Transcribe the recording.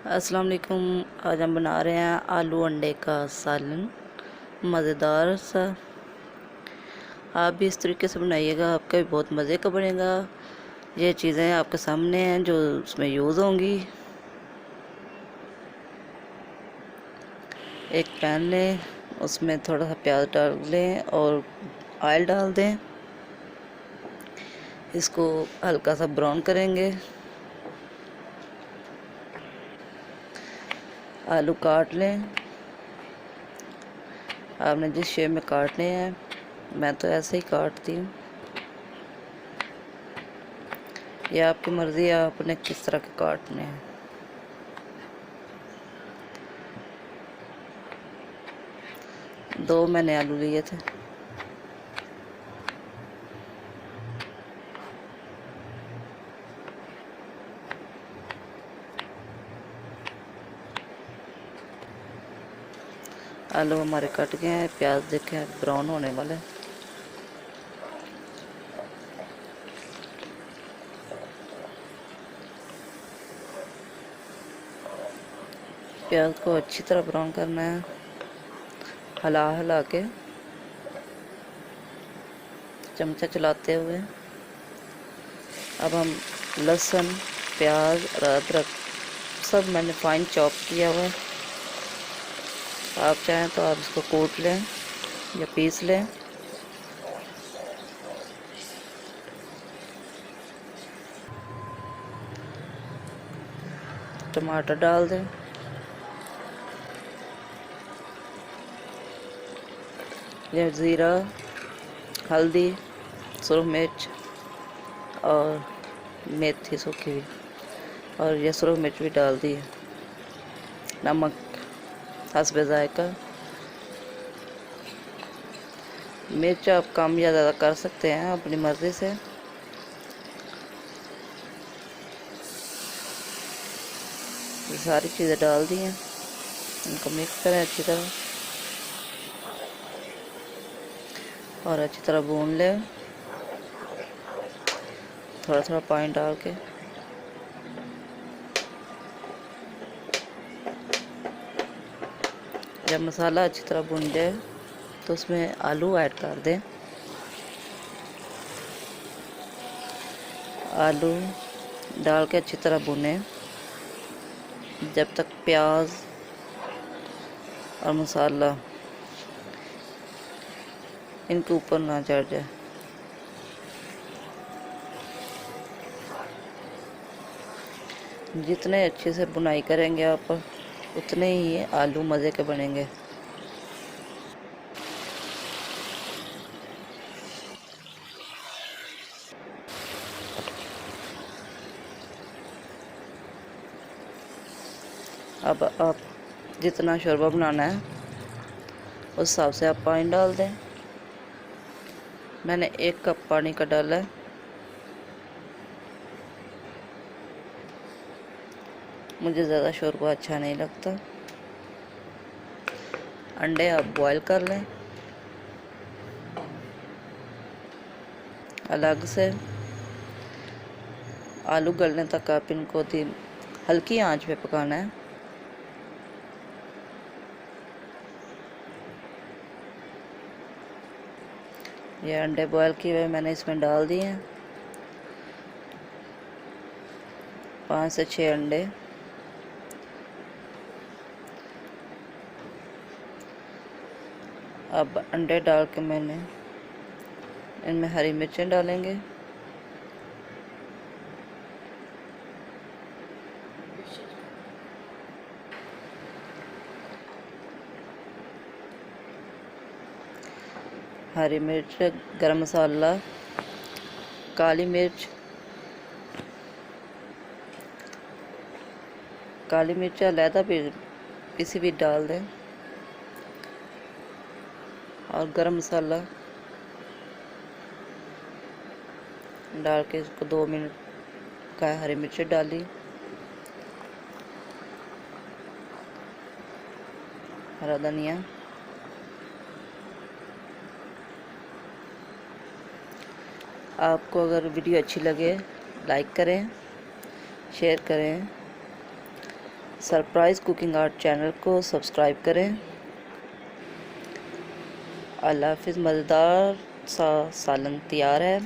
अस्सलाम वालेकुम। आज हम बना रहे हैं आलू अंडे का सालन, मज़ेदार सा। आप भी इस तरीके से बनाइएगा, आपका भी बहुत मज़े का बनेगा। ये चीज़ें आपके सामने हैं जो उसमें यूज़ होंगी। एक पैन लें, उसमें थोड़ा सा प्याज डाल लें और ऑयल डाल दें। इसको हल्का सा ब्राउन करेंगे। आलू काट लें, आपने जिस शेप में काटने हैं। मैं तो ऐसे ही काटती हूँ, ये आपकी मर्ज़ी है आपने किस तरह के काटने हैं। दो मैंने आलू लिए थे। आलू हमारे कट गए हैं, प्याज देखें ब्राउन होने वाले। प्याज को अच्छी तरह ब्राउन करना है, हिला हिला के, चमचा चलाते हुए। अब हम लहसुन, प्याज और अदरक सब मैंने फाइन चॉप किया हुआ है। आप चाहें तो आप इसको कूट लें या पीस लें। टमाटर डाल दें, ये ज़ीरा, हल्दी, सुरख मिर्च और मेथी सूखी हुई, और ये सुरख मिर्च भी डाल दी है। नमक हस्बे ज़ायका। मिर्च आप कम या ज़्यादा कर सकते हैं अपनी मर्ज़ी से। ये सारी चीज़ें डाल दी हैं, इनको मिक्स करें अच्छी तरह और अच्छी तरह भून लें, थोड़ा थोड़ा पानी डाल के। जब मसाला अच्छी तरह भुन जाए तो उसमें आलू ऐड कर दें। आलू डाल के अच्छी तरह भुनें जब तक प्याज और मसाला इनके ऊपर ना चढ़ जाए। जितने अच्छे से बुनाई करेंगे आप, उतने ही आलू मज़े के बनेंगे। अब आप जितना शोरबा बनाना है उस हिसाब से आप पानी डाल दें। मैंने 1 कप पानी का डाला है। मुझे ज़्यादा शोरबा अच्छा नहीं लगता। अंडे आप बॉईल कर लें अलग से। आलू गलने तक आप इनको हल्की आंच पे पकाना है। ये अंडे बॉईल किए हुए मैंने इसमें डाल दिए हैं, 5 से 6 अंडे। अब अंडे डाल के मैंने इनमें हरी मिर्चें डालेंगे, हरी मिर्च, गरम मसाला, काली मिर्च। काली मिर्च अलहदा भी किसी भी डाल दें, और गरम मसाला डाल के इसको 2 मिनट पकाया। हरी मिर्च डाली, हरा धनिया। आपको अगर वीडियो अच्छी लगे लाइक करें, शेयर करें, सरप्राइज़ कुकिंग आर्ट चैनल को सब्सक्राइब करें। अल्लाह हाफिज़। मज़ेदार सा सालन तैयार है।